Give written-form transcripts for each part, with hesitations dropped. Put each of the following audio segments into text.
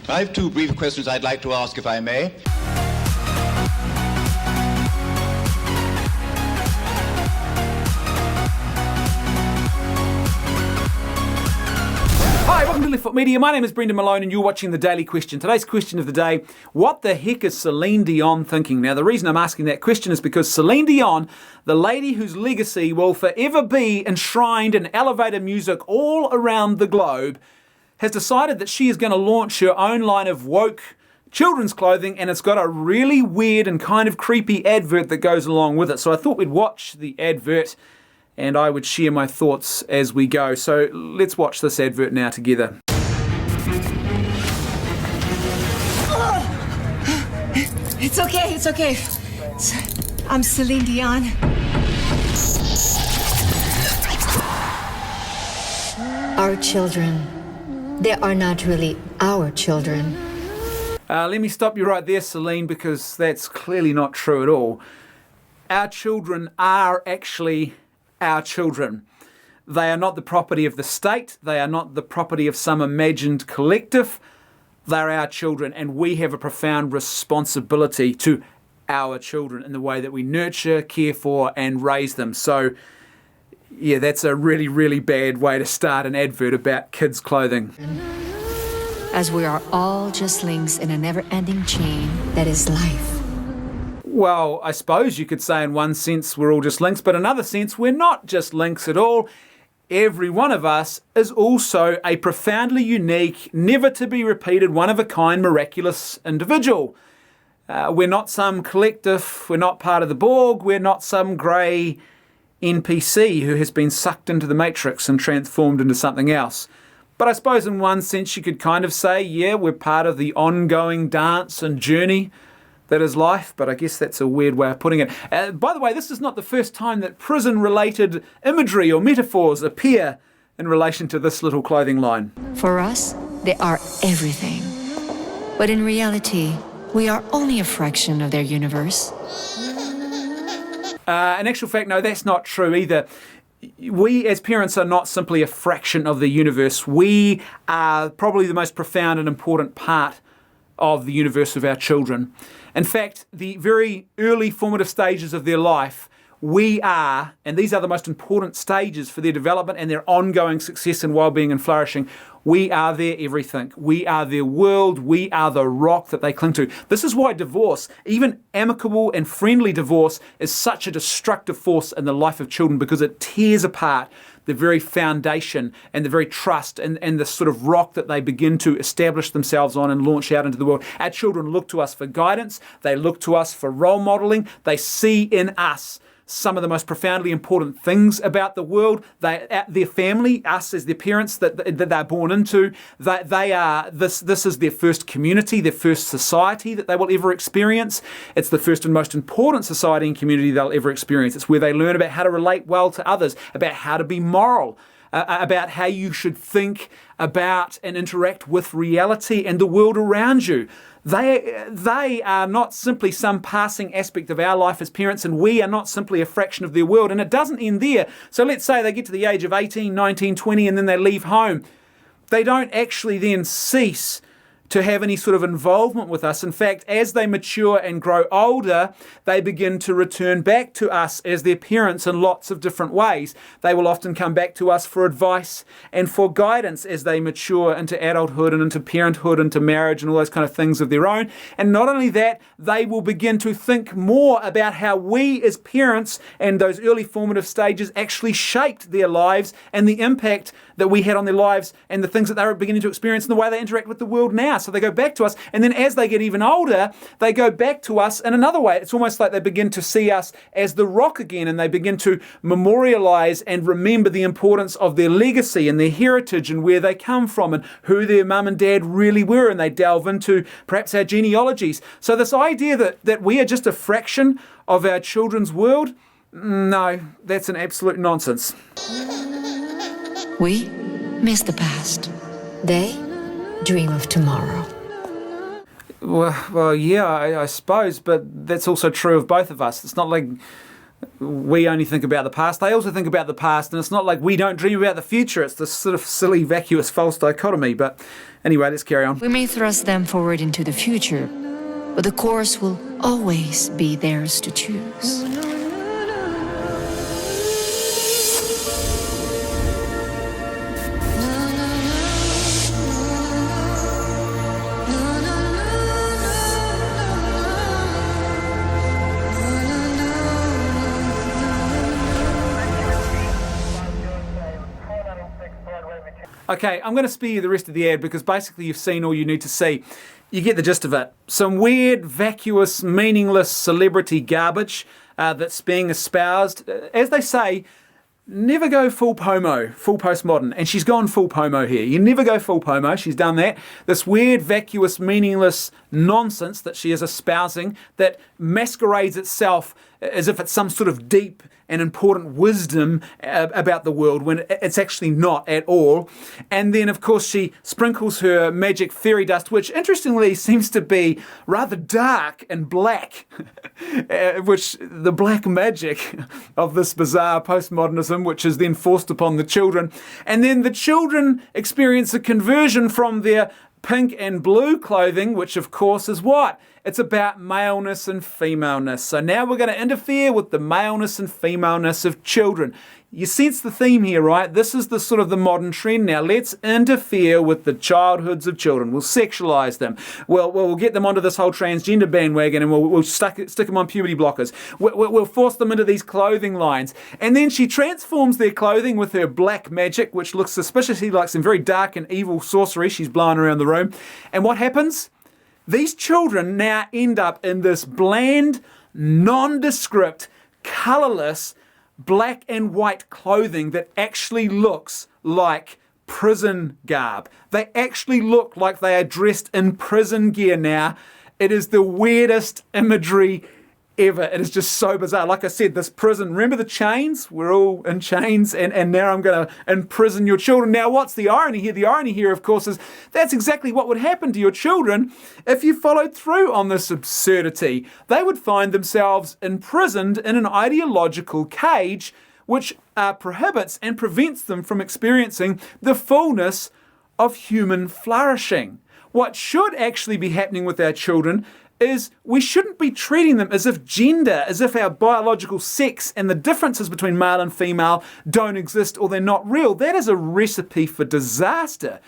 I have two brief questions I'd like to ask, if I may. Hi, welcome to Left Foot Media. My name is Brendan Malone and you're watching The Daily Question. Today's question of the day, what the heck is Celine Dion thinking? Now, the reason I'm asking that question is because Celine Dion, the lady whose legacy will forever be enshrined in elevator music all around the globe, has decided that she is going to launch her own line of woke children's clothing, and it's got a really weird and kind of creepy advert that goes along with it. So I thought we'd watch the advert and I would share my thoughts as we go. So let's watch this advert now together. It's okay. I'm Celine Dion. Our children, they are not really our children. Let me stop you right there, Celine, because that's clearly not true at all. Our children are actually our children. They are not the property of the state. They are not the property of some imagined collective. They're our children, and we have a profound responsibility to our children in the way that we nurture, care for, and raise them. So, yeah, that's a really, really bad way to start an advert about kids' clothing. As we are all just links in a never-ending chain that is life. Well, I suppose you could say in one sense we're all just links, but in another sense we're not just links at all. Every one of us is also a profoundly unique, never to be repeated, one-of-a-kind, miraculous individual. We're not some collective, we're not part of the Borg, we're not some grey NPC who has been sucked into the Matrix and transformed into something else. But I suppose in one sense you could kind of say, yeah, we're part of the ongoing dance and journey that is life, but I guess that's a weird way of putting it. By the way, this is not the first time that prison-related imagery or metaphors appear in relation to this little clothing line. For us, they are everything. But in reality, we are only a fraction of their universe. In actual fact, no, that's not true either. We as parents are not simply a fraction of the universe. We are probably the most profound and important part of the universe of our children. In fact, the very early formative stages of their life, we are, and these are the most important stages for their development and their ongoing success and well-being and flourishing, we are their everything. We are their world. We are the rock that they cling to. This is why divorce, even amicable and friendly divorce, is such a destructive force in the life of children, because it tears apart the very foundation and the very trust and the sort of rock that they begin to establish themselves on and launch out into the world. Our children look to us for guidance. They look to us for role modeling. They see in us some of the most profoundly important things about the world. Their family, us as their parents that they're born into, this is their first community, their first society that they will ever experience. It's the first and most important society and community they'll ever experience. It's where they learn about how to relate well to others, about how to be moral, about how you should think about and interact with reality and the world around you. They are not simply some passing aspect of our life as parents, and we are not simply a fraction of their world. And it doesn't end there. So let's say they get to the age of 18, 19, 20, and then they leave home. They don't actually then cease to have any sort of involvement with us. In fact, as they mature and grow older, they begin to return back to us as their parents in lots of different ways. They will often come back to us for advice and for guidance as they mature into adulthood and into parenthood, into marriage and all those kind of things of their own. And not only that, they will begin to think more about how we as parents and those early formative stages actually shaped their lives and the impact that we had on their lives and the things that they were beginning to experience and the way they interact with the world now. So they go back to us, and then as they get even older, they go back to us in another way. It's almost like they begin to see us as the rock again, and they begin to memorialize and remember the importance of their legacy and their heritage and where they come from and who their mum and dad really were, and they delve into perhaps our genealogies. So this idea that we are just a fraction of our children's world, no, that's an absolute nonsense. We miss the past. They dream of tomorrow. Well, yeah, I suppose, but that's also true of both of us. It's not like we only think about the past. They also think about the past, and it's not like we don't dream about the future. It's this sort of silly, vacuous, false dichotomy. But anyway, let's carry on. We may thrust them forward into the future, but the course will always be theirs to choose. Okay, I'm going to spare you the rest of the ad because basically you've seen all you need to see. You get the gist of it. Some weird, vacuous, meaningless celebrity garbage that's being espoused. As they say, never go full pomo, full postmodern. And she's gone full pomo here. You never go full pomo. She's done that. This weird, vacuous, meaningless nonsense that she is espousing that masquerades itself as if it's some sort of deep and important wisdom about the world when it's actually not at all. And then, of course, she sprinkles her magic fairy dust, which interestingly seems to be rather dark and black, which the black magic of this bizarre postmodernism, which is then forced upon the children. And then the children experience a conversion from their pink and blue clothing, which of course is what? It's about maleness and femaleness. So now we're going to interfere with the maleness and femaleness of children. You sense the theme here, right? This is the sort of the modern trend now. Let's interfere with the childhoods of children. We'll sexualize them. We'll get them onto this whole transgender bandwagon and we'll stick them on puberty blockers. We'll force them into these clothing lines. And then she transforms their clothing with her black magic, which looks suspiciously like some very dark and evil sorcery she's blowing around the room. And what happens? These children now end up in this bland, nondescript, colourless, black and white clothing that actually looks like prison garb. They actually look like they are dressed in prison gear now. It is the weirdest imagery ever. It is just so bizarre. Like I said, this prison, remember the chains? We're all in chains and now I'm going to imprison your children. Now, what's the irony here? The irony here, of course, is that's exactly what would happen to your children if you followed through on this absurdity. They would find themselves imprisoned in an ideological cage which prohibits and prevents them from experiencing the fullness of human flourishing. What should actually be happening with our children is we shouldn't be treating them as if gender, as if our biological sex and the differences between male and female don't exist or they're not real. That is a recipe for disaster.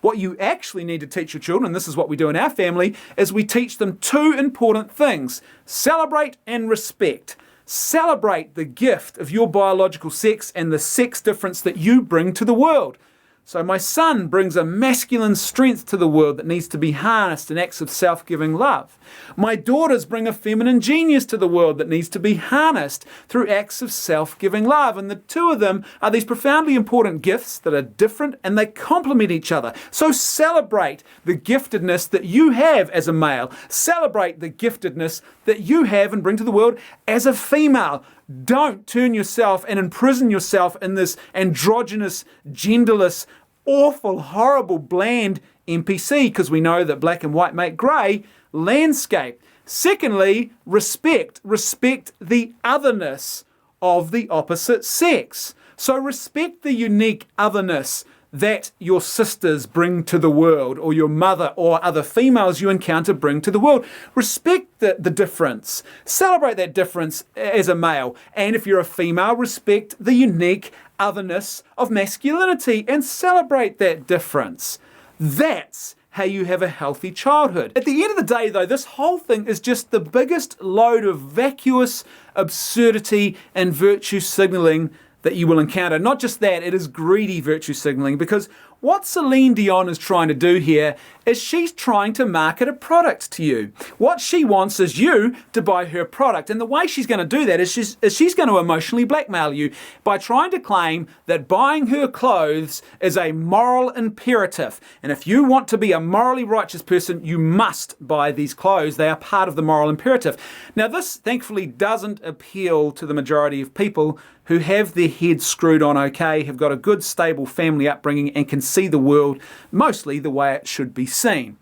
What you actually need to teach your children, and this is what we do in our family, is we teach them two important things: celebrate and respect. Celebrate the gift of your biological sex and the sex difference that you bring to the world. So my son brings a masculine strength to the world that needs to be harnessed in acts of self-giving love. My daughters bring a feminine genius to the world that needs to be harnessed through acts of self-giving love. And the two of them are these profoundly important gifts that are different and they complement each other. So celebrate the giftedness that you have as a male. Celebrate the giftedness that you have and bring to the world as a female. Don't turn yourself and imprison yourself in this androgynous, genderless, awful, horrible, bland NPC, because we know that black and white make grey landscape. Secondly, respect. Respect the otherness of the opposite sex. So respect the unique otherness that your sisters bring to the world, or your mother or other females you encounter bring to the world. Respect the difference. Celebrate that difference as a male. And if you're a female, respect the unique otherness of masculinity and celebrate that difference. That's how you have a healthy childhood. At the end of the day, though, this whole thing is just the biggest load of vacuous absurdity and virtue signaling that you will encounter. Not just that, it is greedy virtue signaling, because what Celine Dion is trying to do here is she's trying to market a product to you. What she wants is you to buy her product. And the way she's going to do that is she's going to emotionally blackmail you by trying to claim that buying her clothes is a moral imperative. And if you want to be a morally righteous person, you must buy these clothes. They are part of the moral imperative. Now, this thankfully doesn't appeal to the majority of people who have their heads screwed on okay, have got a good, stable family upbringing, and can see the world mostly the way it should be seen.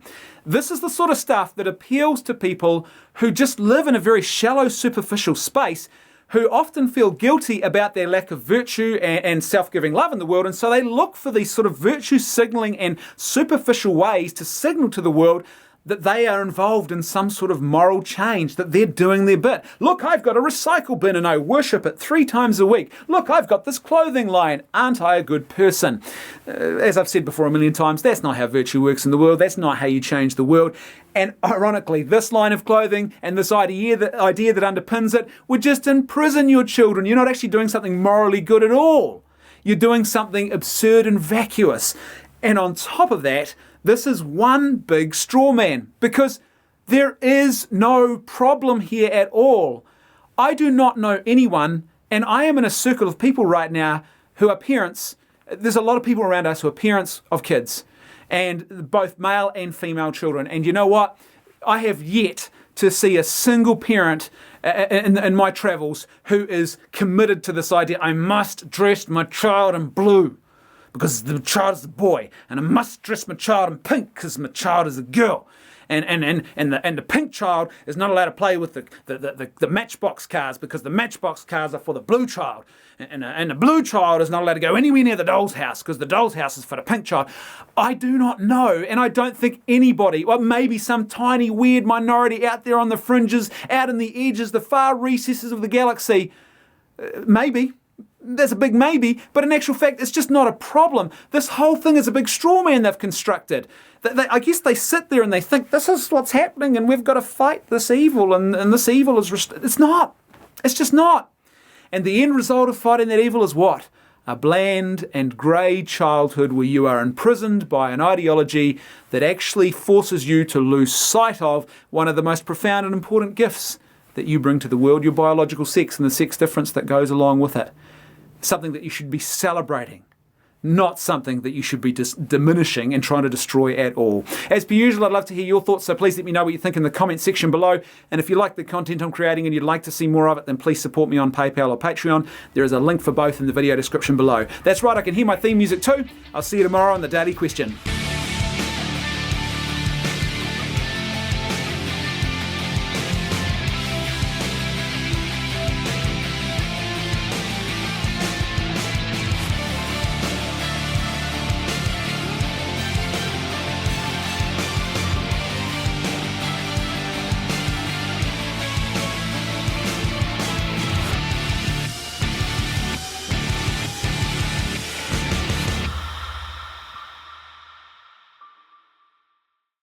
This is the sort of stuff that appeals to people who just live in a very shallow, superficial space, who often feel guilty about their lack of virtue and self-giving love in the world, and so they look for these sort of virtue signaling and superficial ways to signal to the world that they are involved in some sort of moral change, that they're doing their bit. Look, I've got a recycle bin and I worship it 3 times a week. Look, I've got this clothing line. Aren't I a good person? As I've said before a million times, that's not how virtue works in the world. That's not how you change the world. And ironically, this line of clothing and this idea that underpins it would just imprison your children. You're not actually doing something morally good at all. You're doing something absurd and vacuous. And on top of that, this is one big straw man, because there is no problem here at all. I do not know anyone, and I am in a circle of people right now who are parents. There's a lot of people around us who are parents of kids, and both male and female children. And you know what? I have yet to see a single parent in my travels who is committed to this idea. I must dress my child in blue because the child is a boy, and I must dress my child in pink because my child is a girl. And the pink child is not allowed to play with the matchbox cars because the matchbox cars are for the blue child. And the blue child is not allowed to go anywhere near the doll's house because the doll's house is for the pink child. I do not know, and I don't think anybody, well, maybe some tiny weird minority out there on the fringes, out in the edges, the far recesses of the galaxy, maybe. There's a big maybe, but in actual fact, it's just not a problem. This whole thing is a big straw man they've constructed. I guess they sit there and they think, this is what's happening and we've got to fight this evil, and this evil is... It's not. It's just not. And the end result of fighting that evil is what? A bland and grey childhood where you are imprisoned by an ideology that actually forces you to lose sight of one of the most profound and important gifts that you bring to the world, your biological sex and the sex difference that goes along with it. Something that you should be celebrating, not something that you should be diminishing and trying to destroy at all. As per usual, I'd love to hear your thoughts, so please let me know what you think in the comment section below. And if you like the content I'm creating and you'd like to see more of it, then please support me on PayPal or Patreon. There is a link for both in the video description below. That's right, I can hear my theme music too. I'll see you tomorrow on The Daily Question.